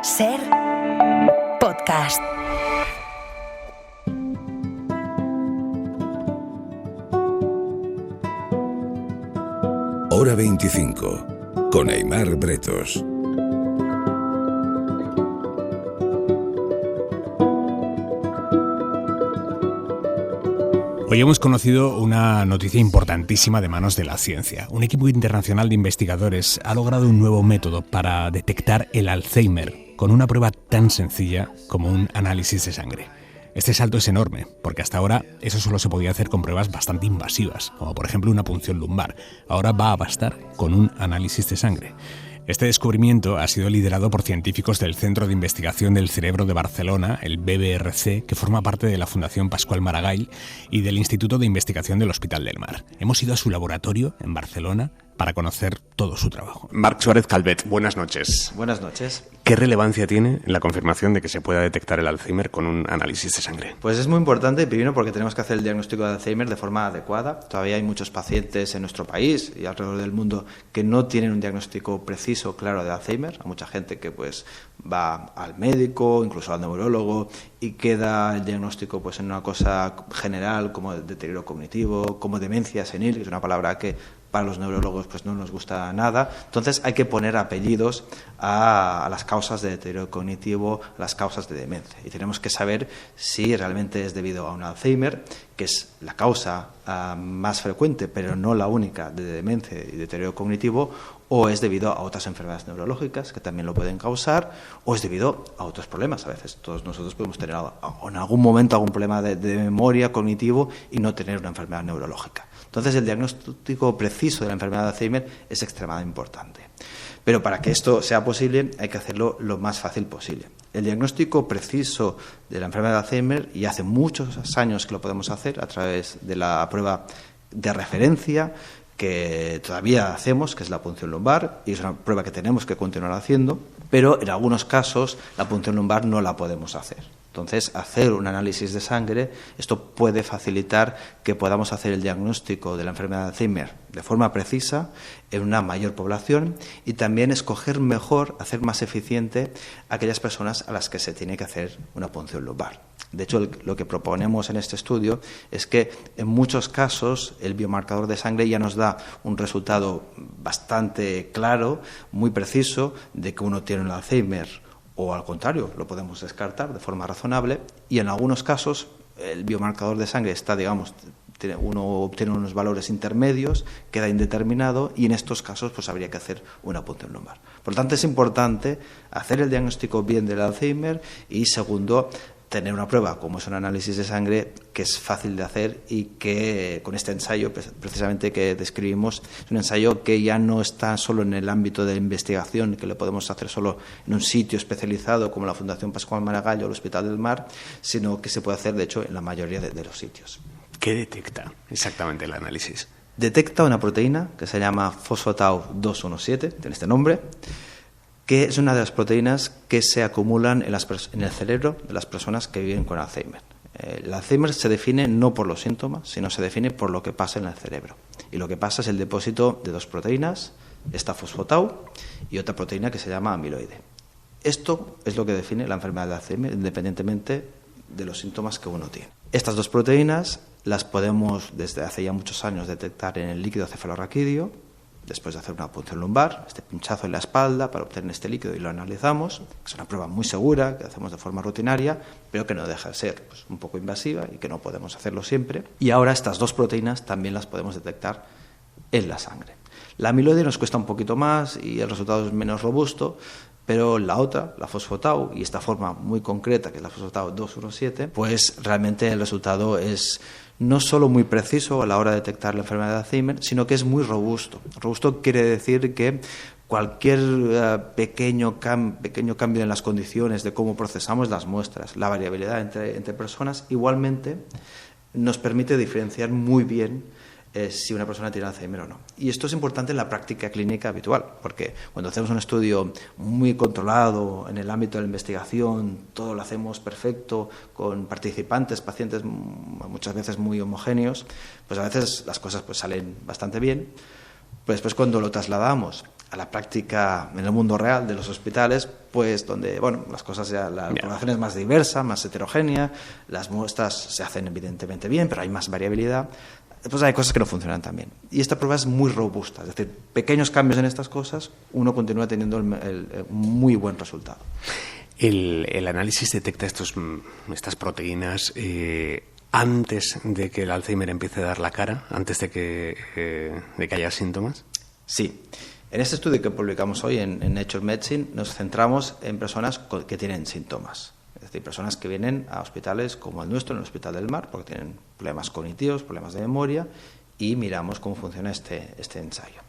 Ser podcast. Hora 25, con Aimar Bretos. Hoy hemos conocido una noticia importantísima de manos de la ciencia. Un equipo internacional de investigadores ha logrado un nuevo método para detectar el Alzheimer con una prueba tan sencilla como un análisis de sangre. Este salto es enorme, porque hasta ahora eso solo se podía hacer con pruebas bastante invasivas, como por ejemplo una punción lumbar. Ahora va a bastar con un análisis de sangre. Este descubrimiento ha sido liderado por científicos del Centro de Investigación del Cerebro de Barcelona, el BBRC, que forma parte de la Fundación Pascual Maragall y del Instituto de Investigación del Hospital del Mar. Hemos ido a su laboratorio en Barcelona para conocer todo su trabajo. Marc Suárez Calvet, buenas noches. Buenas noches. ¿Qué relevancia tiene la confirmación de que se pueda detectar el Alzheimer con un análisis de sangre? Pues es muy importante, primero porque tenemos que hacer el diagnóstico de Alzheimer de forma adecuada. Todavía hay muchos pacientes en nuestro país y alrededor del mundo que no tienen un diagnóstico preciso, claro, de Alzheimer. Hay mucha gente que pues va al médico, incluso al neurólogo, y queda el diagnóstico pues en una cosa general como deterioro cognitivo, como demencia senil, que es una palabra que para los neurólogos pues no nos gusta nada. Entonces hay que poner apellidos a las causas de deterioro cognitivo, a las causas de demencia. Y tenemos que saber si realmente es debido a un Alzheimer, que es la causa más frecuente, pero no la única, de demencia y deterioro cognitivo, o es debido a otras enfermedades neurológicas que también lo pueden causar, o es debido a otros problemas. A veces todos nosotros podemos tener en algún momento algún problema de memoria cognitivo y no tener una enfermedad neurológica. Entonces el diagnóstico preciso de la enfermedad de Alzheimer es extremadamente importante. Pero para que esto sea posible hay que hacerlo lo más fácil posible. El diagnóstico preciso de la enfermedad de Alzheimer, y hace muchos años que lo podemos hacer a través de la prueba de referencia que todavía hacemos, que es la punción lumbar, y es una prueba que tenemos que continuar haciendo, pero en algunos casos la punción lumbar no la podemos hacer. Entonces, hacer un análisis de sangre, esto puede facilitar que podamos hacer el diagnóstico de la enfermedad de Alzheimer de forma precisa en una mayor población y también escoger mejor, hacer más eficiente a aquellas personas a las que se tiene que hacer una punción lumbar. De hecho, lo que proponemos en este estudio es que en muchos casos el biomarcador de sangre ya nos da un resultado bastante claro, muy preciso, de que uno tiene un Alzheimer, o al contrario, lo podemos descartar de forma razonable, y en algunos casos el biomarcador de sangre está, uno obtiene unos valores intermedios, queda indeterminado, y en estos casos pues habría que hacer una punción lumbar. Por lo tanto, es importante hacer el diagnóstico bien del Alzheimer y, segundo, tener una prueba como es un análisis de sangre que es fácil de hacer y que con este ensayo precisamente que describimos es un ensayo que ya no está solo en el ámbito de investigación, que lo podemos hacer solo en un sitio especializado como la Fundación Pascual Maragall o el Hospital del Mar, sino que se puede hacer de hecho en la mayoría de los sitios. ¿Qué detecta exactamente el análisis? Detecta una proteína que se llama fosfotau 217, tiene este nombre, que es una de las proteínas que se acumulan en el cerebro de las personas que viven con Alzheimer. El Alzheimer se define no por los síntomas, sino se define por lo que pasa en el cerebro. Y lo que pasa es el depósito de dos proteínas, esta fosfotau y otra proteína que se llama amiloide. Esto es lo que define la enfermedad de Alzheimer, independientemente de los síntomas que uno tiene. Estas dos proteínas las podemos, desde hace ya muchos años, detectar en el líquido cefalorraquídeo, después de hacer una punción lumbar, este pinchazo en la espalda para obtener este líquido y lo analizamos. Es una prueba muy segura que hacemos de forma rutinaria, pero que no deja de ser un poco invasiva y que no podemos hacerlo siempre. Y ahora estas dos proteínas también las podemos detectar en la sangre. La amiloide nos cuesta un poquito más y el resultado es menos robusto, pero la otra, la fosfotau, y esta forma muy concreta que es la fosfotau 217, pues realmente el resultado es no solo muy preciso a la hora de detectar la enfermedad de Alzheimer, sino que es muy robusto. Robusto quiere decir que cualquier pequeño cambio en las condiciones de cómo procesamos las muestras, la variabilidad entre personas, igualmente nos permite diferenciar muy bien si una persona tiene Alzheimer o no. Y esto es importante en la práctica clínica habitual, porque cuando hacemos un estudio muy controlado en el ámbito de la investigación, todo lo hacemos perfecto, con participantes, pacientes muchas veces muy homogéneos, pues a veces las cosas pues salen bastante bien, pero después cuando lo trasladamos a la práctica en el mundo real de los hospitales, pues donde las cosas ya, la población es más diversa, más heterogénea, las muestras se hacen evidentemente bien, pero hay más variabilidad, pues hay cosas que no funcionan tan bien. Y esta prueba es muy robusta, es decir, pequeños cambios en estas cosas, uno continúa teniendo el muy buen resultado. El análisis detecta estas proteínas antes de que el Alzheimer empiece a dar la cara, antes de que haya síntomas. Sí. En este estudio que publicamos hoy en Nature Medicine nos centramos en personas que tienen síntomas. Es decir, personas que vienen a hospitales como el nuestro, en el Hospital del Mar, porque tienen problemas cognitivos, problemas de memoria, y miramos cómo funciona este ensayo.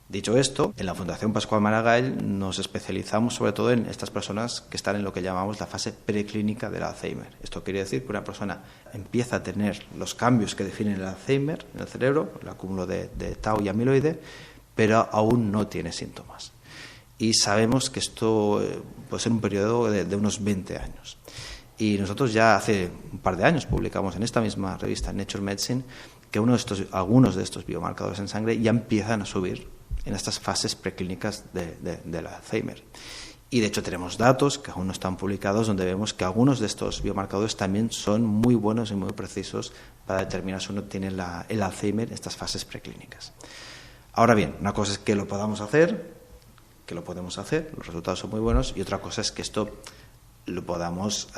Dicho esto, en la Fundación Pascual Maragall nos especializamos sobre todo en estas personas que están en lo que llamamos la fase preclínica del Alzheimer. Esto quiere decir que una persona empieza a tener los cambios que definen el Alzheimer en el cerebro, el acúmulo de tau y amiloide, pero aún no tiene síntomas. Y sabemos que esto puede ser un periodo de unos 20 años. Y nosotros ya hace un par de años publicamos en esta misma revista, Nature Medicine, que algunos de estos biomarcadores en sangre ya empiezan a subir en estas fases preclínicas del Alzheimer. Y de hecho tenemos datos que aún no están publicados donde vemos que algunos de estos biomarcadores también son muy buenos y muy precisos para determinar si uno tiene el Alzheimer en estas fases preclínicas. Ahora bien, una cosa es que lo podamos hacer, que lo podemos hacer, los resultados son muy buenos, y otra cosa es que esto lo podamos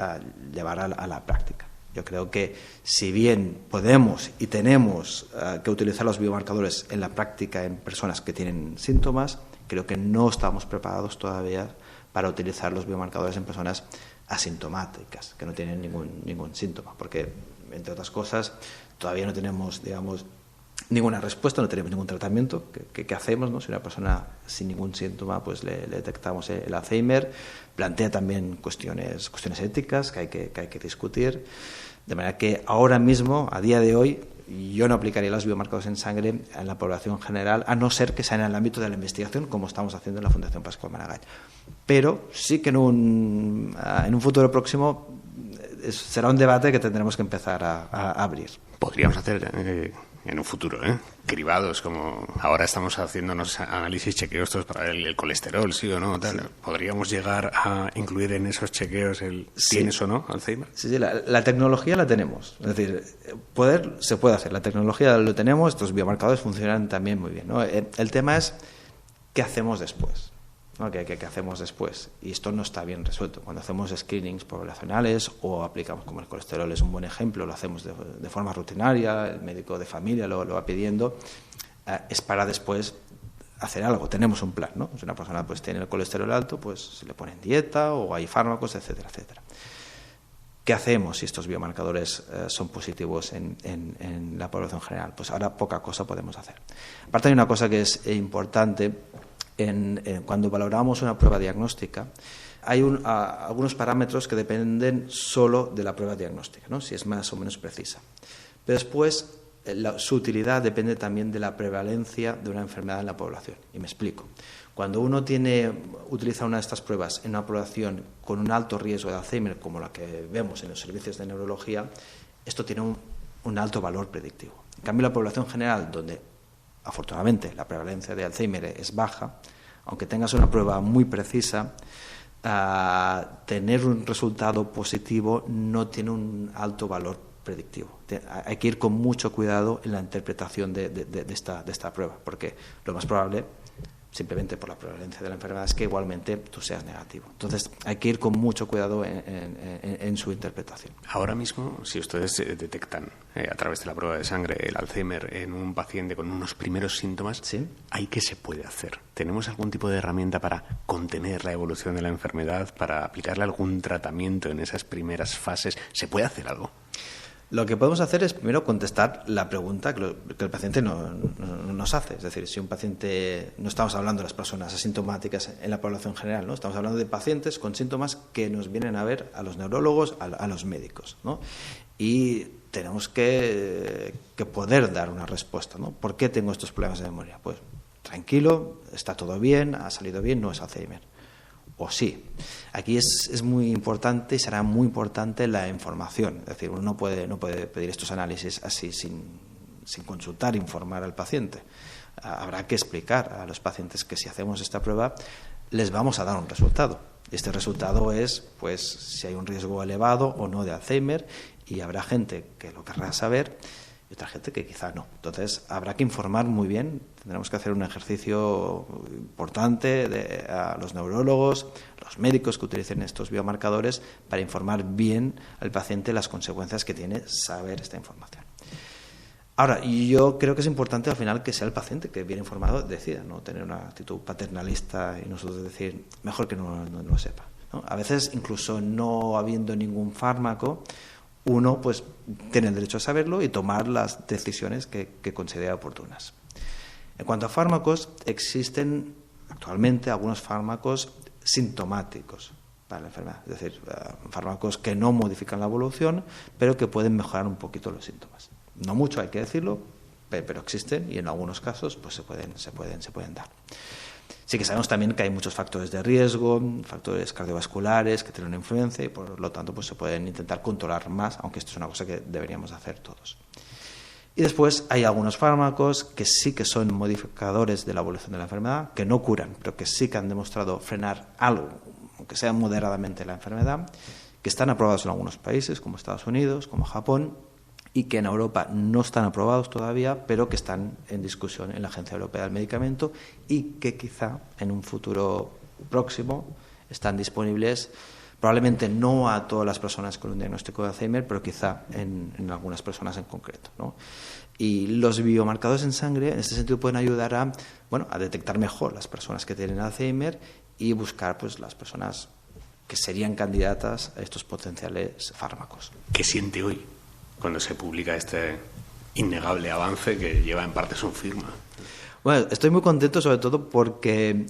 llevar a la práctica. Yo creo que si bien podemos y tenemos que utilizar los biomarcadores en la práctica en personas que tienen síntomas, creo que no estamos preparados todavía para utilizar los biomarcadores en personas asintomáticas, que no tienen ningún síntoma, porque, entre otras cosas, todavía no tenemos, ninguna respuesta, no tenemos ningún tratamiento. ¿Qué hacemos, no? Si una persona sin ningún síntoma pues le detectamos el Alzheimer, plantea también cuestiones éticas que hay que discutir, de manera que ahora mismo, a día de hoy, yo no aplicaría los biomarcadores en sangre en la población general, a no ser que sea en el ámbito de la investigación, como estamos haciendo en la Fundación Pascual Maragall. Pero sí que en un futuro próximo será un debate que tendremos que empezar a abrir. Podríamos hacer en un futuro, cribados, como ahora estamos haciéndonos análisis, chequeos para ver el colesterol, sí o no, tal. Sí. ¿Podríamos llegar a incluir en esos chequeos ¿tienes o no Alzheimer? Sí, la tecnología la tenemos. Es decir, se puede hacer. La tecnología lo tenemos, estos biomarcadores funcionan también muy bien, ¿no? El tema es qué hacemos después. ¿No? ¿Qué hacemos después? Y esto no está bien resuelto. Cuando hacemos screenings poblacionales o aplicamos, como el colesterol es un buen ejemplo, lo hacemos de forma rutinaria, el médico de familia lo va pidiendo, es para después hacer algo. Tenemos un plan, ¿no? Si una persona pues tiene el colesterol alto, pues se le pone en dieta o hay fármacos, etcétera, etcétera. ¿Qué hacemos si estos biomarcadores son positivos en la población general? Pues ahora poca cosa podemos hacer. Aparte hay una cosa que es importante. Cuando valoramos una prueba diagnóstica, hay algunos parámetros que dependen solo de la prueba diagnóstica, ¿no? Si es más o menos precisa. Pero después, su utilidad depende también de la prevalencia de una enfermedad en la población. Y me explico. Cuando uno utiliza una de estas pruebas en una población con un alto riesgo de Alzheimer, como la que vemos en los servicios de neurología, esto tiene un alto valor predictivo. En cambio, la población general, donde afortunadamente la prevalencia de Alzheimer es baja, aunque tengas una prueba muy precisa, tener un resultado positivo no tiene un alto valor predictivo. Hay que ir con mucho cuidado en la interpretación de esta prueba, porque lo más probable, simplemente por la prevalencia de la enfermedad, es que igualmente tú seas negativo. Entonces hay que ir con mucho cuidado en su interpretación. Ahora mismo, si ustedes detectan a través de la prueba de sangre el Alzheimer en un paciente con unos primeros síntomas, ¿sí? ¿Qué se puede hacer? ¿Tenemos algún tipo de herramienta para contener la evolución de la enfermedad, para aplicarle algún tratamiento en esas primeras fases? ¿Se puede hacer algo? Lo que podemos hacer es primero contestar la pregunta que el paciente nos hace. Es decir, si un paciente, no estamos hablando de las personas asintomáticas en la población general, ¿no? Estamos hablando de pacientes con síntomas que nos vienen a ver a los neurólogos, a los médicos, ¿no? Y tenemos que poder dar una respuesta, ¿no? ¿Por qué tengo estos problemas de memoria? Pues tranquilo, está todo bien, ha salido bien, no es Alzheimer. O sí. Aquí es muy importante y será muy importante la información. Es decir, uno no puede pedir estos análisis así sin consultar, informar al paciente. habrá que explicar a los pacientes que si hacemos esta prueba les vamos a dar un resultado. Este resultado es pues si hay un riesgo elevado o no de Alzheimer, y habrá gente que lo querrá saber y otra gente que quizá no. Entonces habrá que informar muy bien, tendremos que hacer un ejercicio importante a los neurólogos, los médicos que utilicen estos biomarcadores para informar bien al paciente las consecuencias que tiene saber esta información. Ahora, yo creo que es importante al final que sea el paciente que bien informado decida, no tener una actitud paternalista y nosotros decir mejor que no lo sepa, ¿no? A veces incluso no habiendo ningún fármaco, uno pues tiene el derecho a saberlo y tomar las decisiones que considere oportunas. En cuanto a fármacos, existen actualmente algunos fármacos sintomáticos para la enfermedad, es decir, fármacos que no modifican la evolución, pero que pueden mejorar un poquito los síntomas. No mucho, hay que decirlo, pero existen y en algunos casos pues se pueden dar. Sí que sabemos también que hay muchos factores de riesgo, factores cardiovasculares que tienen una influencia y por lo tanto pues se pueden intentar controlar más, aunque esto es una cosa que deberíamos hacer todos. Y después hay algunos fármacos que sí que son modificadores de la evolución de la enfermedad, que no curan, pero que sí que han demostrado frenar algo, aunque sea moderadamente la enfermedad, que están aprobados en algunos países como Estados Unidos, como Japón, y que en Europa no están aprobados todavía, pero que están en discusión en la Agencia Europea del Medicamento y que quizá en un futuro próximo están disponibles, probablemente no a todas las personas con un diagnóstico de Alzheimer, pero quizá en algunas personas en concreto, ¿no? Y los biomarcadores en sangre en este sentido pueden ayudar a detectar mejor las personas que tienen Alzheimer y buscar pues las personas que serían candidatas a estos potenciales fármacos. ¿Qué siente hoy cuando se publica este innegable avance que lleva en parte su firma? Bueno, estoy muy contento sobre todo porque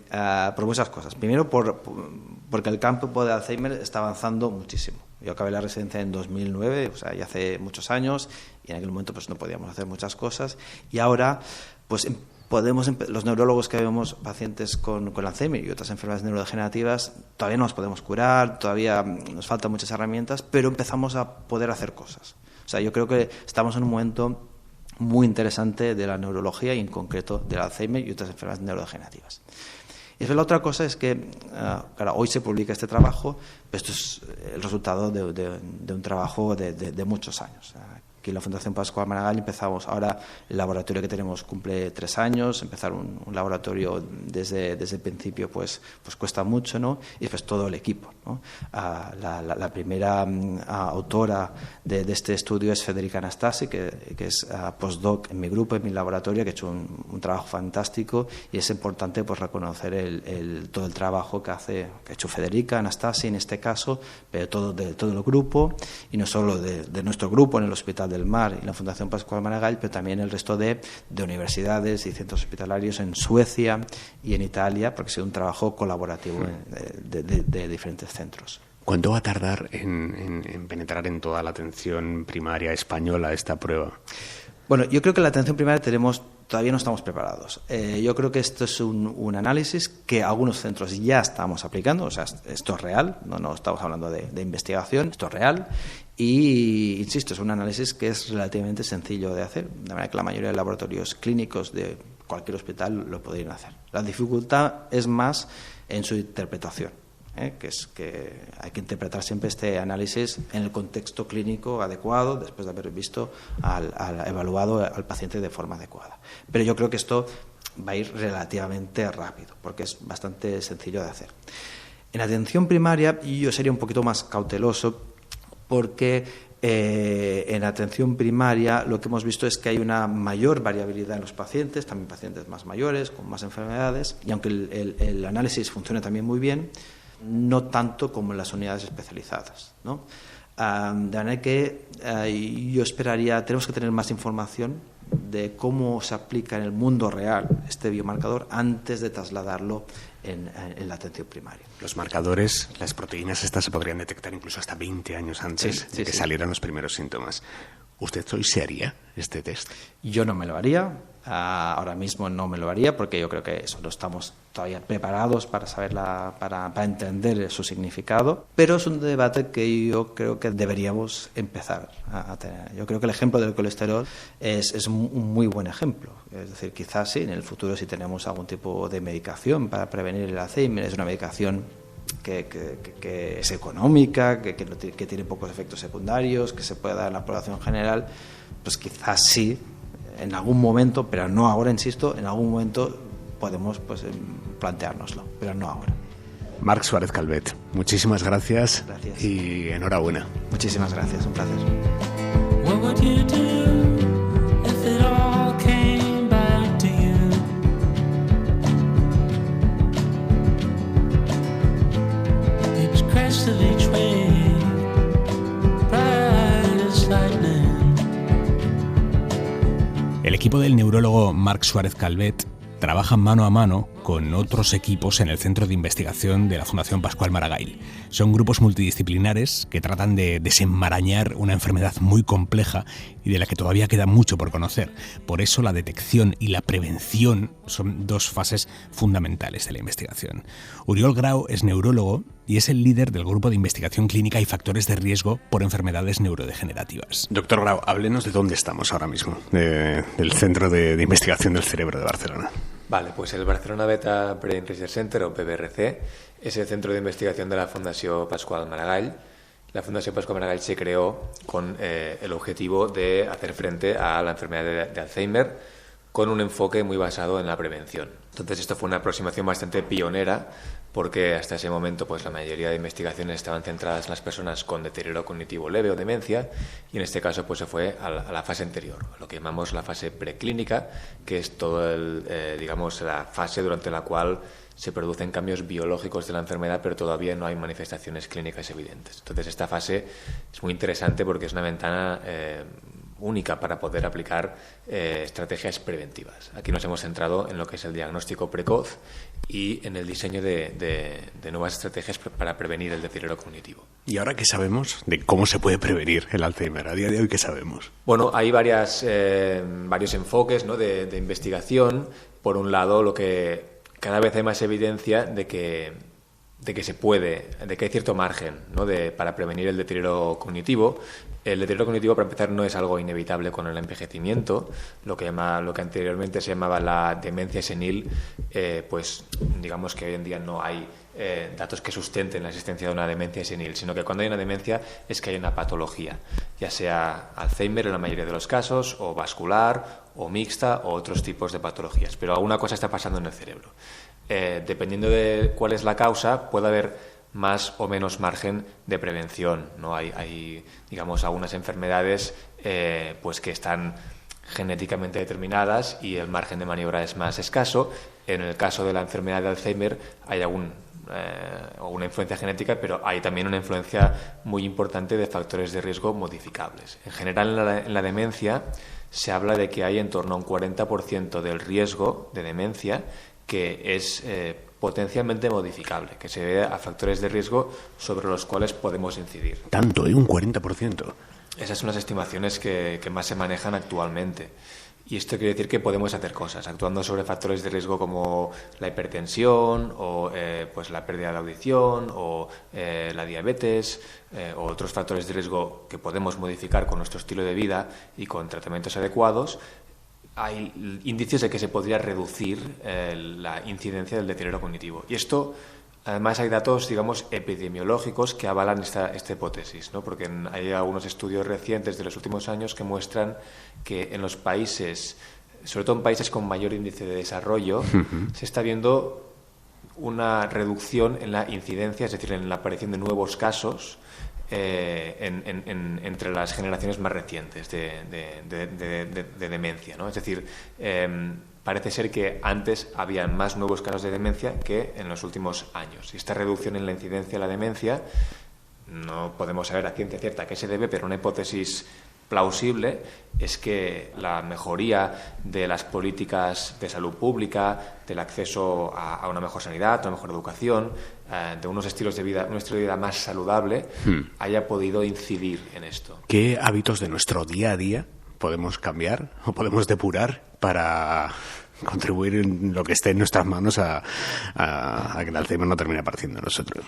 por muchas cosas. Primero porque el campo de Alzheimer está avanzando muchísimo. Yo acabé la residencia en 2009, o sea, ya hace muchos años, y en aquel momento pues no podíamos hacer muchas cosas. Y ahora pues los neurólogos que vemos pacientes con Alzheimer y otras enfermedades neurodegenerativas, todavía no los podemos curar, todavía nos faltan muchas herramientas, pero empezamos a poder hacer cosas. O sea, yo creo que estamos en un momento muy interesante de la neurología y en concreto del Alzheimer y otras enfermedades neurodegenerativas. Y la otra cosa es que, claro, hoy se publica este trabajo, pero esto es el resultado de un trabajo de muchos años. Aquí en la Fundación Pascual Maragall empezamos, ahora el laboratorio que tenemos cumple 3 años, empezar un laboratorio desde el principio pues cuesta mucho, ¿no? Y después todo el equipo, ¿no? La primera autora de este estudio es Federica Anastasi, que es postdoc en mi grupo, en mi laboratorio, que ha hecho un trabajo fantástico, y es importante pues reconocer todo el trabajo que ha hecho Federica Anastasi en este caso, pero todo el grupo, y no solo de nuestro grupo en el Hospital del Mar y la Fundación Pascual Maragall, pero también el resto de universidades y centros hospitalarios en Suecia y en Italia, porque ha sido un trabajo colaborativo de diferentes centros. ¿Cuánto va a tardar en penetrar en toda la atención primaria española esta prueba? Bueno, yo creo que la atención primaria todavía no estamos preparados. Yo creo que esto es un análisis que algunos centros ya estamos aplicando, o sea, esto es real, no estamos hablando de investigación, esto es real. Y, insisto, es un análisis que es relativamente sencillo de hacer, de manera que la mayoría de laboratorios clínicos de cualquier hospital lo podrían hacer. La dificultad es más en su interpretación, que es que hay que interpretar siempre este análisis en el contexto clínico adecuado, después de haber visto evaluado al paciente de forma adecuada. Pero yo creo que esto va a ir relativamente rápido, porque es bastante sencillo de hacer. En atención primaria yo sería un poquito más cauteloso, porque en atención primaria lo que hemos visto es que hay una mayor variabilidad en los pacientes, también pacientes más mayores, con más enfermedades, y aunque el análisis funciona también muy bien, no tanto como en las unidades especializadas, ¿no? De manera que yo esperaría, tenemos que tener más información de cómo se aplica en el mundo real este biomarcador antes de trasladarlo en la atención primaria. Los marcadores, las proteínas estas se podrían detectar incluso hasta 20 años antes de que salieran los primeros síntomas. ¿Usted hoy se haría este test? Yo no me lo haría. Ahora mismo no me lo haría porque yo creo que eso no estamos todavía preparados para saberla, para entender su significado, pero es un debate que yo creo que deberíamos empezar a tener. Yo creo que el ejemplo del colesterol es un muy buen ejemplo. Es decir, quizás sí, en el futuro si tenemos algún tipo de medicación para prevenir el Alzheimer, es una medicación que es económica, que tiene pocos efectos secundarios, que se puede dar en la población general, pues quizás sí, en algún momento, pero no ahora, insisto, en algún momento podemos planteárnoslo, pero no ahora. Marc Suárez Calvet, muchísimas gracias. Gracias. Y enhorabuena. Muchísimas gracias, un placer. What would you do if it all came back to you? Each crest of each wave, bright as lightning. El equipo del neurólogo Marc Suárez Calvet trabaja mano a mano con otros equipos en el Centro de Investigación de la Fundación Pascual Maragall. Son grupos multidisciplinares que tratan de desenmarañar una enfermedad muy compleja y de la que todavía queda mucho por conocer. Por eso la detección y la prevención son dos fases fundamentales de la investigación. Oriol Grau es neurólogo y es el líder del grupo de investigación clínica y factores de riesgo por enfermedades neurodegenerativas. Doctor Grau, háblenos de dónde estamos ahora mismo, del Centro de Investigación del Cerebro de Barcelona. Vale, pues el Barcelona Beta Brain Research Center, o BBRC, es el centro de investigación de la Fundació Pascual Maragall. La Fundació Pascual Maragall se creó con el objetivo de hacer frente a la enfermedad de Alzheimer con un enfoque muy basado en la prevención. Entonces esto fue una aproximación bastante pionera porque hasta ese momento pues la mayoría de investigaciones estaban centradas en las personas con deterioro cognitivo leve o demencia y en este caso pues se fue a la fase anterior, a lo que llamamos la fase preclínica, que es todo digamos la fase durante la cual se producen cambios biológicos de la enfermedad pero todavía no hay manifestaciones clínicas evidentes. Entonces esta fase es muy interesante porque es una ventana única para poder aplicar estrategias preventivas. Aquí nos hemos centrado en lo que es el diagnóstico precoz y en el diseño de nuevas estrategias para prevenir el deterioro cognitivo. ¿Y ahora qué sabemos de cómo se puede prevenir el Alzheimer? A día de hoy, ¿qué sabemos? Bueno, hay varios enfoques, ¿no?, de investigación. Por un lado, lo que cada vez hay más evidencia de que se puede, de que hay cierto margen, ¿no?, para prevenir el deterioro cognitivo. El deterioro cognitivo, para empezar, no es algo inevitable con el envejecimiento. Lo que anteriormente se llamaba la demencia senil, pues digamos que hoy en día no hay datos que sustenten la existencia de una demencia senil, sino que cuando hay una demencia es que hay una patología, ya sea Alzheimer en la mayoría de los casos, o vascular, o mixta, o otros tipos de patologías. Pero alguna cosa está pasando en el cerebro. Dependiendo de cuál es la causa, puede haber más o menos margen de prevención, ¿no? Hay digamos, algunas enfermedades pues que están genéticamente determinadas y el margen de maniobra es más escaso. En el caso de la enfermedad de Alzheimer hay una influencia genética, pero hay también una influencia muy importante de factores de riesgo modificables. En general, en la demencia se habla de que hay en torno a un 40% del riesgo de demencia que es potencialmente modificable, que se debe a factores de riesgo sobre los cuales podemos incidir. Tanto, un 40%. Esas son las estimaciones que más se manejan actualmente. Y esto quiere decir que podemos hacer cosas, actuando sobre factores de riesgo como la hipertensión, o pues la pérdida de audición, o la diabetes, o otros factores de riesgo que podemos modificar con nuestro estilo de vida y con tratamientos adecuados. Hay indicios de que se podría reducir la incidencia del deterioro cognitivo. Y esto, además, hay datos, digamos, epidemiológicos que avalan esta hipótesis, ¿no? Porque hay algunos estudios recientes de los últimos años que muestran que en los países, sobre todo en países con mayor índice de desarrollo, se está viendo una reducción en la incidencia, es decir, en la aparición de nuevos casos entre las generaciones más recientes de demencia, ¿no? Es decir, parece ser que antes había más nuevos casos de demencia que en los últimos años. Y esta reducción en la incidencia de la demencia, no podemos saber a ciencia cierta a qué se debe, pero una hipótesis plausible es que la mejoría de las políticas de salud pública, del acceso a una mejor sanidad, a una mejor educación, de unos estilos de vida, un estilo de vida más saludable, haya podido incidir en esto. ¿Qué hábitos de nuestro día a día podemos cambiar o podemos depurar para contribuir en lo que esté en nuestras manos a que el Alzheimer no termine apareciendo en nosotros?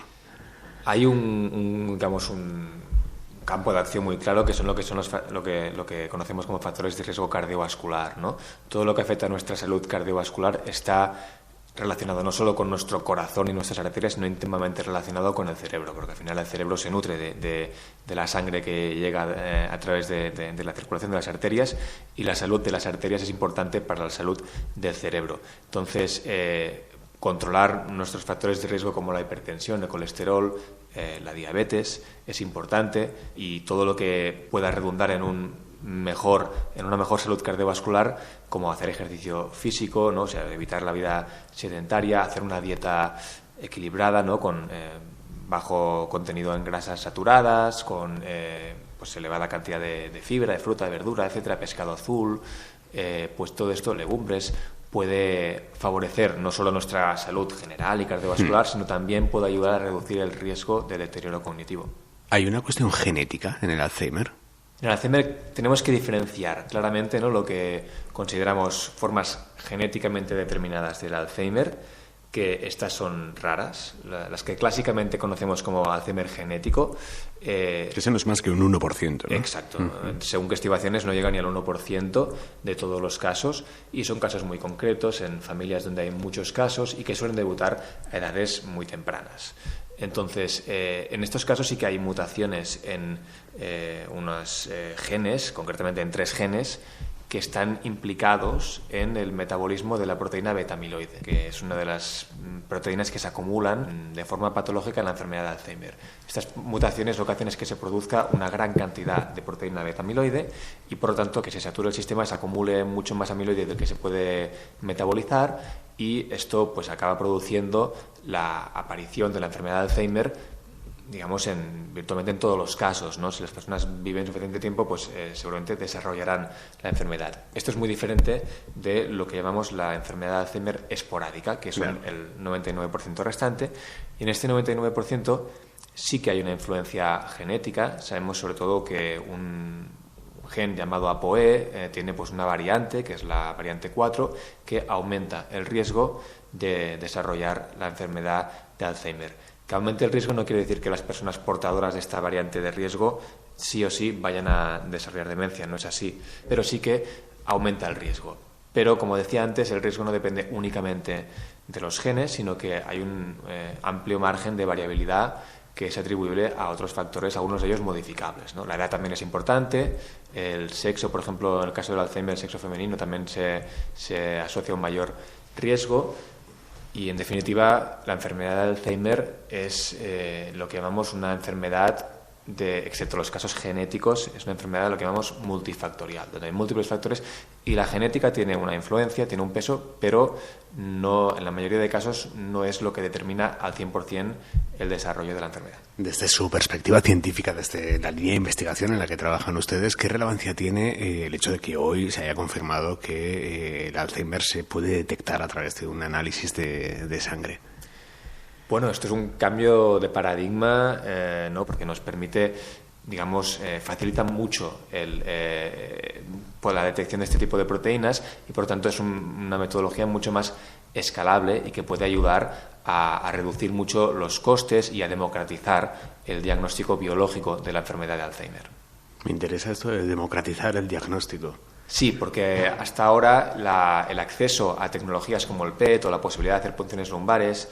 Hay un campo de acción muy claro que son lo que conocemos como factores de riesgo cardiovascular, ¿no? Todo lo que afecta a nuestra salud cardiovascular está relacionado no solo con nuestro corazón y nuestras arterias, sino íntimamente relacionado con el cerebro, porque al final el cerebro se nutre de la sangre que llega a través de la circulación de las arterias, y la salud de las arterias es importante para la salud del cerebro. Entonces, controlar nuestros factores de riesgo como la hipertensión, el colesterol, la diabetes es importante, y todo lo que pueda redundar en una mejor salud cardiovascular, como hacer ejercicio físico, ¿no? O sea, evitar la vida sedentaria, hacer una dieta equilibrada, ¿no? Con bajo contenido en grasas saturadas, con pues elevada cantidad de fibra, de fruta, de verdura, etcétera, pescado azul, pues todo esto, legumbres, puede favorecer no solo nuestra salud general y cardiovascular, sino también puede ayudar a reducir el riesgo de deterioro cognitivo. ¿Hay una cuestión genética en el Alzheimer? En el Alzheimer tenemos que diferenciar claramente, ¿no?, lo que consideramos formas genéticamente determinadas del Alzheimer, que estas son raras, las que clásicamente conocemos como Alzheimer genético. Ese no es más que un 1%, ¿no? Exacto. Según qué estimaciones no llega ni al 1% de todos los casos, y son casos muy concretos en familias donde hay muchos casos y que suelen debutar a edades muy tempranas. Entonces, en estos casos sí que hay mutaciones en unos genes, concretamente en 3 genes, que están implicados en el metabolismo de la proteína beta-amiloide, que es una de las proteínas que se acumulan de forma patológica en la enfermedad de Alzheimer. Estas mutaciones lo que hacen es que se produzca una gran cantidad de proteína beta-amiloide y, por lo tanto, que se sature el sistema, se acumule mucho más amiloide del que se puede metabolizar, y esto pues acaba produciendo la aparición de la enfermedad de Alzheimer, digamos, virtualmente en todos los casos, ¿no? Si las personas viven suficiente tiempo, pues seguramente desarrollarán la enfermedad. Esto es muy diferente de lo que llamamos la enfermedad de Alzheimer esporádica, que es el 99% restante, y en este 99% sí que hay una influencia genética. Sabemos sobre todo que un gen llamado ApoE tiene pues una variante, que es la variante 4, que aumenta el riesgo de desarrollar la enfermedad de Alzheimer. Que aumente el riesgo no quiere decir que las personas portadoras de esta variante de riesgo sí o sí vayan a desarrollar demencia, no es así, pero sí que aumenta el riesgo. Pero, como decía antes, el riesgo no depende únicamente de los genes, sino que hay un amplio margen de variabilidad que es atribuible a otros factores, algunos de ellos modificables, ¿no? La edad también es importante, el sexo, por ejemplo, en el caso del Alzheimer, el sexo femenino también se asocia a un mayor riesgo. Y, en definitiva, la enfermedad de Alzheimer es lo que llamamos una enfermedad excepto los casos genéticos, es una enfermedad de lo que llamamos multifactorial, donde hay múltiples factores, y la genética tiene una influencia, tiene un peso, pero no, en la mayoría de casos no es lo que determina al 100% el desarrollo de la enfermedad. Desde su perspectiva científica, desde la línea de investigación en la que trabajan ustedes, ¿qué relevancia tiene el hecho de que hoy se haya confirmado que el Alzheimer se puede detectar a través de un análisis de sangre? Bueno, esto es un cambio de paradigma, ¿no? Porque nos permite, digamos, facilita mucho pues la detección de este tipo de proteínas, y por tanto es una metodología mucho más escalable y que puede ayudar a reducir mucho los costes y a democratizar el diagnóstico biológico de la enfermedad de Alzheimer. Me interesa esto de democratizar el diagnóstico. Sí, porque hasta ahora el acceso a tecnologías como el PET o la posibilidad de hacer punciones lumbares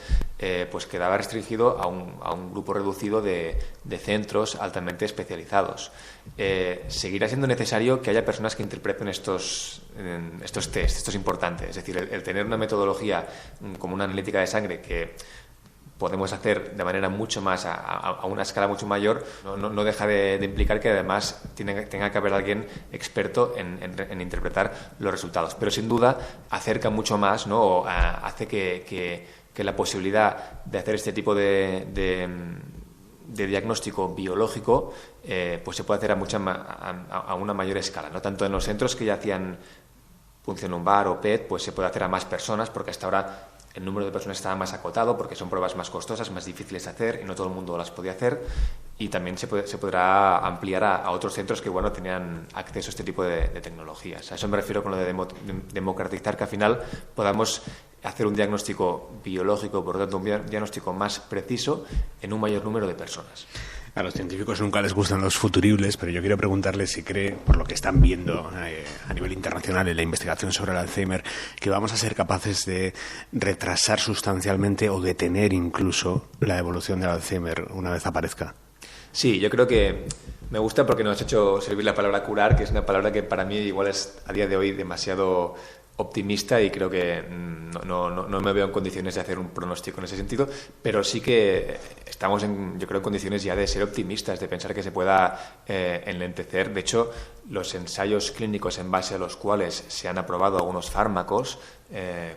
pues quedaba restringido a un grupo reducido de centros altamente especializados. Seguirá siendo necesario que haya personas que interpreten estos test, esto es importante. Es decir, el tener una metodología como una analítica de sangre que podemos hacer de manera mucho más, a una escala mucho mayor, no deja de implicar que además tenga que haber alguien experto en interpretar los resultados. Pero sin duda acerca mucho más, ¿no? O hace que la posibilidad de hacer este tipo de diagnóstico biológico pues se puede hacer a una mayor escala, ¿no? Tanto en los centros que ya hacían punción lumbar o PET, pues se puede hacer a más personas, porque hasta ahora el número de personas estaba más acotado porque son pruebas más costosas, más difíciles de hacer y no todo el mundo las podía hacer. Y también se podrá ampliar a otros centros que tenían acceso a este tipo de tecnologías. A eso me refiero con lo de democratizar, que al final podamos hacer un diagnóstico biológico, por lo tanto un diagnóstico más preciso en un mayor número de personas. A los científicos nunca les gustan los futuribles, pero yo quiero preguntarle si cree, por lo que están viendo a nivel internacional en la investigación sobre el Alzheimer, que vamos a ser capaces de retrasar sustancialmente o detener incluso la evolución del Alzheimer una vez aparezca. Sí, yo creo que me gusta porque nos has hecho servir la palabra curar, que es una palabra que para mí igual es a día de hoy demasiado optimista y creo que no me veo en condiciones de hacer un pronóstico en ese sentido, pero sí que estamos yo creo en condiciones ya de ser optimistas, de pensar que se pueda enlentecer. De hecho, los ensayos clínicos en base a los cuales se han aprobado algunos fármacos,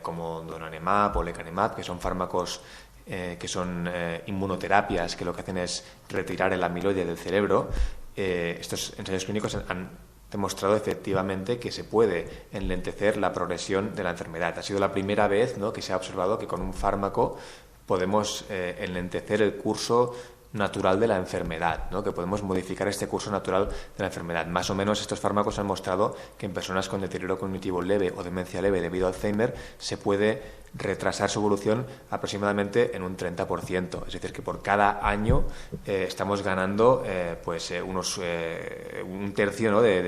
como donanemab o lecanemab, que son fármacos que son inmunoterapias, que lo que hacen es retirar el amiloide del cerebro, estos ensayos clínicos han demostrado efectivamente que se puede enlentecer la progresión de la enfermedad. Ha sido la primera vez, ¿no?, que se ha observado que con un fármaco podemos enlentecer el curso natural de la enfermedad, ¿no?, que podemos modificar este curso natural de la enfermedad. Más o menos estos fármacos han mostrado que en personas con deterioro cognitivo leve o demencia leve debido a Alzheimer se puede retrasar su evolución aproximadamente en un 30%. Es decir, que por cada año estamos ganando un tercio, ¿no?, de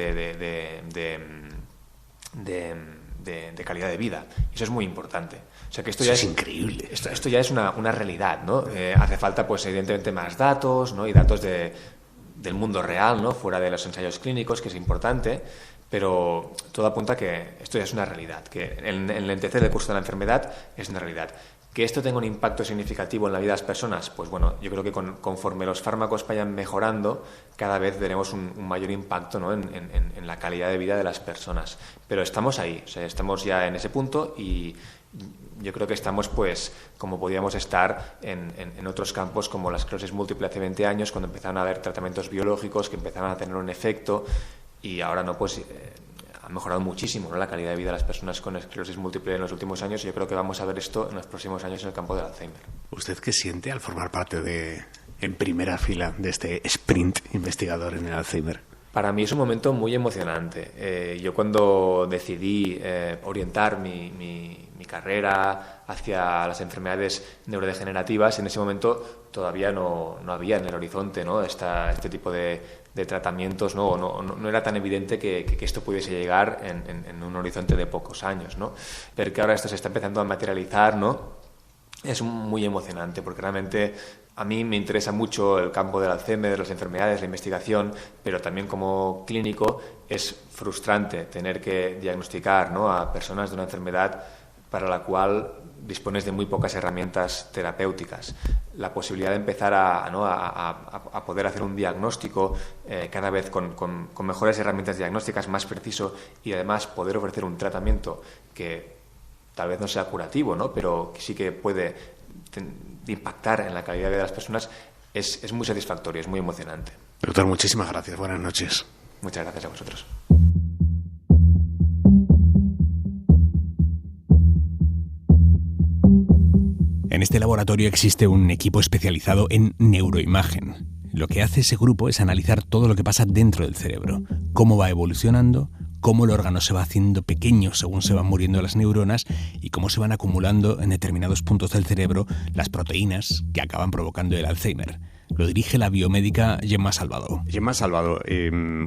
calidad de vida. Eso es muy importante. O sea que esto ya es increíble. Esto ya es una realidad, ¿no? Hace falta, pues evidentemente, más datos, ¿no?, y datos del mundo real, ¿no?, fuera de los ensayos clínicos, que es importante, pero todo apunta a que esto ya es una realidad, que el enlentecer el curso de la enfermedad es una realidad. ¿Que esto tenga un impacto significativo en la vida de las personas? Pues bueno, yo creo que conforme los fármacos vayan mejorando, cada vez veremos un mayor impacto, ¿no?, en la calidad de vida de las personas. Pero estamos ahí, o sea, estamos ya en ese punto y yo creo que estamos, pues, como podíamos estar en otros campos como la esclerosis múltiple hace 20 años, cuando empezaron a haber tratamientos biológicos que empezaron a tener un efecto, y ahora no, pues ha mejorado muchísimo, ¿no?, la calidad de vida de las personas con esclerosis múltiple en los últimos años, y yo creo que vamos a ver esto en los próximos años en el campo del Alzheimer. ¿Usted qué siente al formar parte en primera fila de este sprint investigador en el Alzheimer? Para mí es un momento muy emocionante. Yo cuando decidí orientar mi carrera hacia las enfermedades neurodegenerativas, en ese momento todavía no había en el horizonte, ¿no?, este tipo de tratamientos, no era tan evidente que esto pudiese llegar en un horizonte de pocos años, ¿no? Pero que ahora esto se está empezando a materializar, ¿no?, es muy emocionante, porque realmente a mí me interesa mucho el campo del Alzheimer, de las enfermedades, la investigación, pero también como clínico es frustrante tener que diagnosticar, ¿no?, a personas de una enfermedad para la cual dispones de muy pocas herramientas terapéuticas. La posibilidad de empezar a poder hacer un diagnóstico cada vez con mejores herramientas diagnósticas, más preciso, y además poder ofrecer un tratamiento que tal vez no sea curativo, ¿no?, pero que sí que puede impactar en la calidad de vida de las personas, es muy satisfactorio, es muy emocionante. Doctor, muchísimas gracias. Buenas noches. Muchas gracias a vosotros. En este laboratorio existe un equipo especializado en neuroimagen. Lo que hace ese grupo es analizar todo lo que pasa dentro del cerebro, cómo va evolucionando, cómo el órgano se va haciendo pequeño según se van muriendo las neuronas y cómo se van acumulando en determinados puntos del cerebro las proteínas que acaban provocando el Alzheimer. Lo dirige la biomédica Gemma Salvador. Gemma Salvador,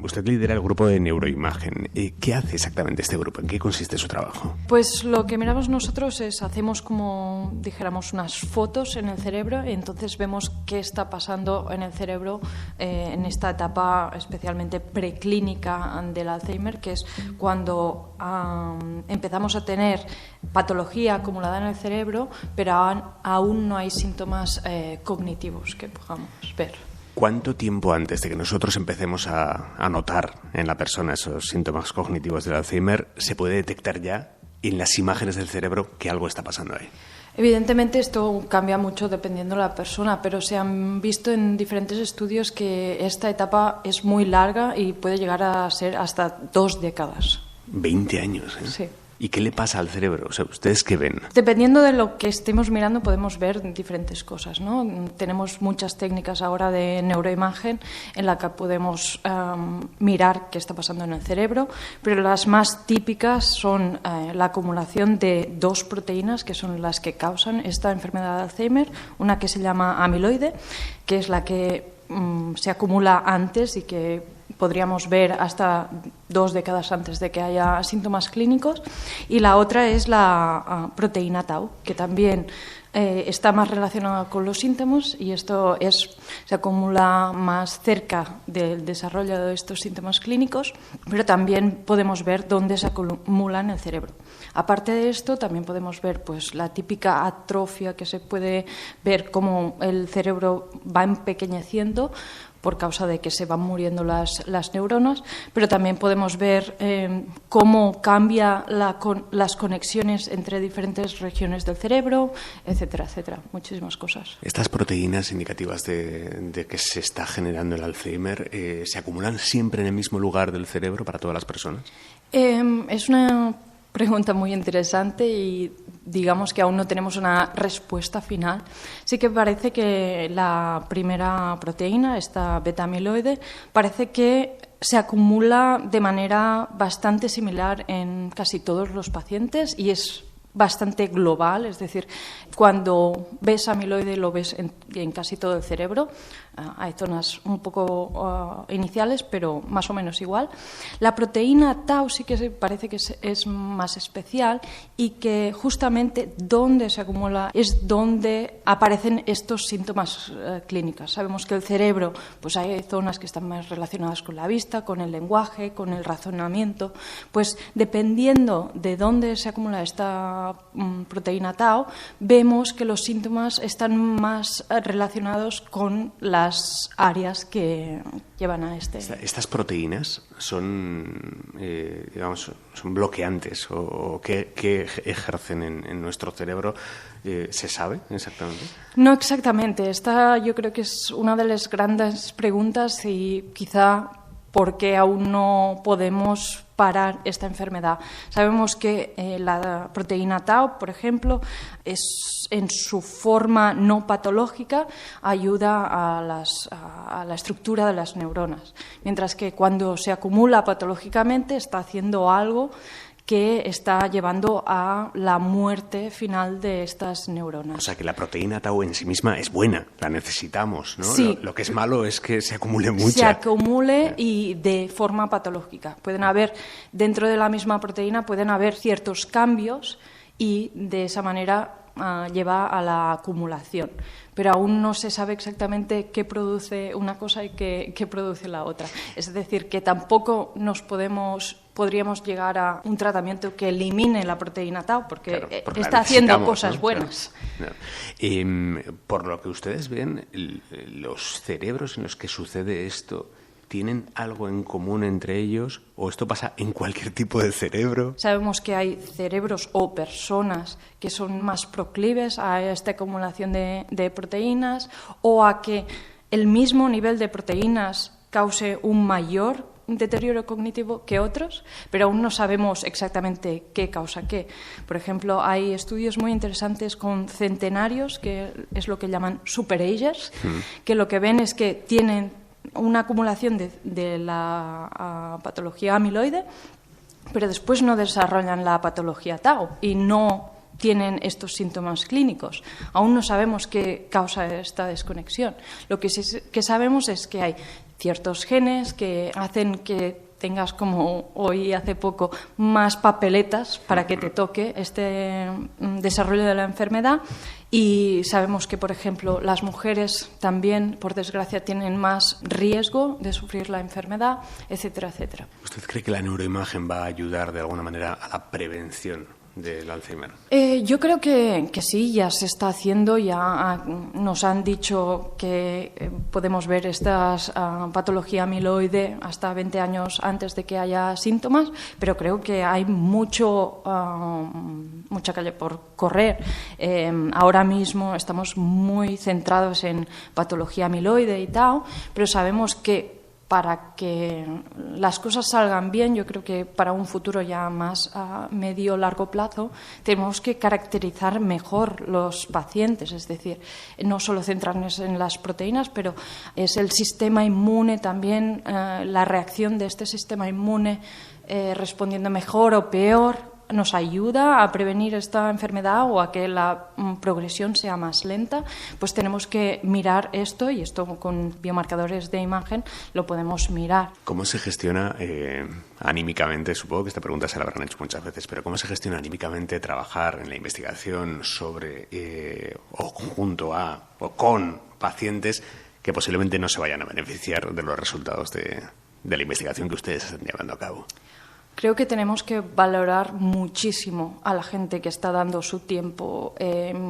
usted lidera el grupo de neuroimagen. ¿Qué hace exactamente este grupo? ¿En qué consiste su trabajo? Pues lo que miramos nosotros es, hacemos como, dijéramos, unas fotos en el cerebro y entonces vemos qué está pasando en el cerebro en esta etapa especialmente preclínica del Alzheimer, que es cuando empezamos a tener patología acumulada en el cerebro, pero aún no hay síntomas cognitivos que podamos ver. ¿Cuánto tiempo antes de que nosotros empecemos a notar en la persona esos síntomas cognitivos del Alzheimer se puede detectar ya en las imágenes del cerebro que algo está pasando ahí? Evidentemente esto cambia mucho dependiendo de la persona, pero se han visto en diferentes estudios que esta etapa es muy larga y puede llegar a ser hasta 2 décadas. 20 años, ¿eh? Sí. ¿Y qué le pasa al cerebro? O sea, ¿ustedes qué ven? Dependiendo de lo que estemos mirando podemos ver diferentes cosas, ¿no? Tenemos muchas técnicas ahora de neuroimagen en la que podemos mirar qué está pasando en el cerebro, pero las más típicas son la acumulación de dos proteínas que son las que causan esta enfermedad de Alzheimer, una que se llama amiloide, que es la que se acumula antes y que podríamos ver hasta 2 décadas antes de que haya síntomas clínicos, y la otra es la proteína tau, que también está más relacionada con los síntomas, y esto se acumula más cerca del desarrollo de estos síntomas clínicos, pero también podemos ver dónde se acumula en el cerebro. Aparte de esto, también podemos ver pues, la típica atrofia que se puede ver cómo el cerebro va empequeñeciendo por causa de que se van muriendo las neuronas, pero también podemos ver cómo cambia las conexiones entre diferentes regiones del cerebro, etcétera, etcétera. Muchísimas cosas. Estas proteínas indicativas de que se está generando el Alzheimer, ¿se acumulan siempre en el mismo lugar del cerebro para todas las personas? Es una pregunta muy interesante y digamos que aún no tenemos una respuesta final. Sí que parece que la primera proteína, esta beta-amiloide, parece que se acumula de manera bastante similar en casi todos los pacientes y es bastante global, es decir, cuando ves amiloide lo ves en casi todo el cerebro. Hay zonas un poco iniciales, pero más o menos igual. La proteína tau sí que parece que es más especial y que justamente donde se acumula es donde aparecen estos síntomas clínicos. Sabemos que el cerebro, pues hay zonas que están más relacionadas con la vista, con el lenguaje, con el razonamiento. Pues dependiendo de dónde se acumula esta proteína tau, vemos que los síntomas están más relacionados con las áreas que llevan a este. ¿Estas proteínas son, digamos, son bloqueantes o qué ejercen en nuestro cerebro? ¿Se sabe exactamente? No exactamente. Esta yo creo que es una de las grandes preguntas y quizá por qué aún no podemos parar esta enfermedad. Sabemos que la proteína tau, por ejemplo, en su forma no patológica ayuda a la estructura de las neuronas, mientras que cuando se acumula patológicamente está haciendo algo que está llevando a la muerte final de estas neuronas. O sea que la proteína tau en sí misma es buena, la necesitamos, ¿no? Sí. Lo que es malo es que se acumule mucha. Se acumule y de forma patológica. Pueden haber, dentro de la misma proteína, pueden haber ciertos cambios y de esa manera lleva a la acumulación. Pero aún no se sabe exactamente qué produce una cosa y qué produce la otra. Es decir, que tampoco podríamos llegar a un tratamiento que elimine la proteína tau, porque está haciendo cosas buenas. Claro. Por lo que ustedes ven, los cerebros en los que sucede esto, ¿tienen algo en común entre ellos o esto pasa en cualquier tipo de cerebro? Sabemos que hay cerebros o personas que son más proclives a esta acumulación de proteínas o a que el mismo nivel de proteínas cause un mayor deterioro cognitivo que otros, pero aún no sabemos exactamente qué causa qué. Por ejemplo, hay estudios muy interesantes con centenarios, que es lo que llaman superagers, que lo que ven es que tienen una acumulación de la patología amiloide, pero después no desarrollan la patología tau y no tienen estos síntomas clínicos. Aún no sabemos qué causa esta desconexión. Lo que sí que sabemos es que hay ciertos genes que hacen que tengas, como hoy hace poco, más papeletas para que te toque este desarrollo de la enfermedad. Y sabemos que, por ejemplo, las mujeres también, por desgracia, tienen más riesgo de sufrir la enfermedad, etcétera, etcétera. ¿Usted cree que la neuroimagen va a ayudar de alguna manera a la prevención del Alzheimer? Yo creo que sí, ya se está haciendo, ya nos han dicho que podemos ver esta patología amiloide hasta 20 años antes de que haya síntomas, pero creo que hay mucha calle por correr. Ahora mismo estamos muy centrados en patología amiloide y tau, pero sabemos que para que las cosas salgan bien, yo creo que para un futuro ya más a medio o largo plazo, tenemos que caracterizar mejor los pacientes, es decir, no solo centrarnos en las proteínas, pero es el sistema inmune también, la reacción de este sistema inmune respondiendo mejor o peor, nos ayuda a prevenir esta enfermedad o a que la progresión sea más lenta, pues tenemos que mirar esto, y esto con biomarcadores de imagen lo podemos mirar. ¿Cómo se gestiona anímicamente? Supongo que esta pregunta se la habrán hecho muchas veces, pero ¿cómo se gestiona anímicamente trabajar en la investigación sobre o conjunto a o con pacientes que posiblemente no se vayan a beneficiar de los resultados de la investigación que ustedes están llevando a cabo? Creo que tenemos que valorar muchísimo a la gente que está dando su tiempo,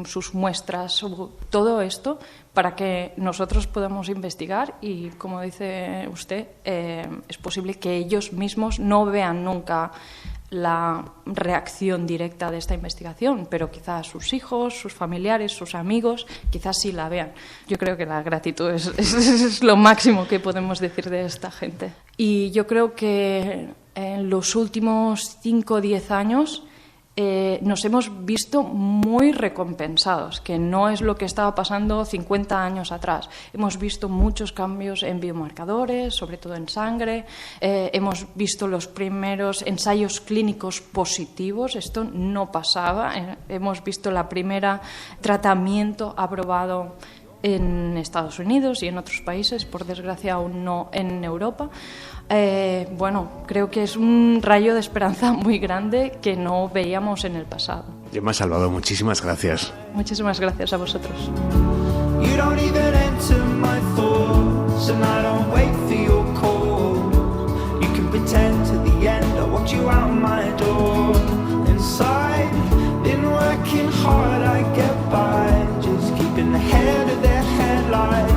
sus muestras, todo esto, para que nosotros podamos investigar y, como dice usted, es posible que ellos mismos no vean nunca la reacción directa de esta investigación, pero quizás sus hijos, sus familiares, sus amigos, quizás sí la vean. Yo creo que la gratitud es lo máximo que podemos decir de esta gente. Y yo creo que en los últimos 5 o 10 años nos hemos visto muy recompensados, que no es lo que estaba pasando 50 años atrás. Hemos visto muchos cambios en biomarcadores, sobre todo en sangre. Hemos visto los primeros ensayos clínicos positivos. Esto no pasaba. Hemos visto la primera tratamiento aprobado en Estados Unidos y en otros países, por desgracia aún no en Europa. Bueno, creo que es un rayo de esperanza muy grande que no veíamos en el pasado. Gemma Salvador, muchísimas gracias. Muchísimas gracias a vosotros. You don't even enter my thoughts, and I don't wait for your call. You can pretend to the end I walked you out my door. Inside, been working hard, I get by, just keeping ahead of their headlights.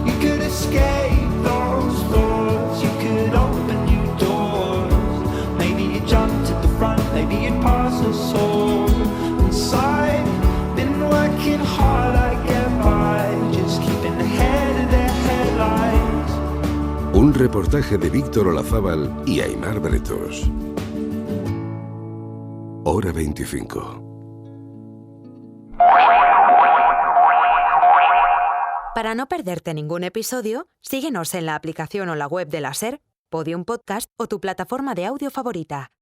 You could escape those thoughts, you could open new doors. Maybe you jumped at the front, maybe you'd pass us all. Inside, been working hard, I get by, just keeping ahead of their headlights. Un reportaje de Víctor Olazábal y Aimar Bretos. Hora 25. Para no perderte ningún episodio, síguenos en la aplicación o la web de la SER, Podium Podcast o tu plataforma de audio favorita.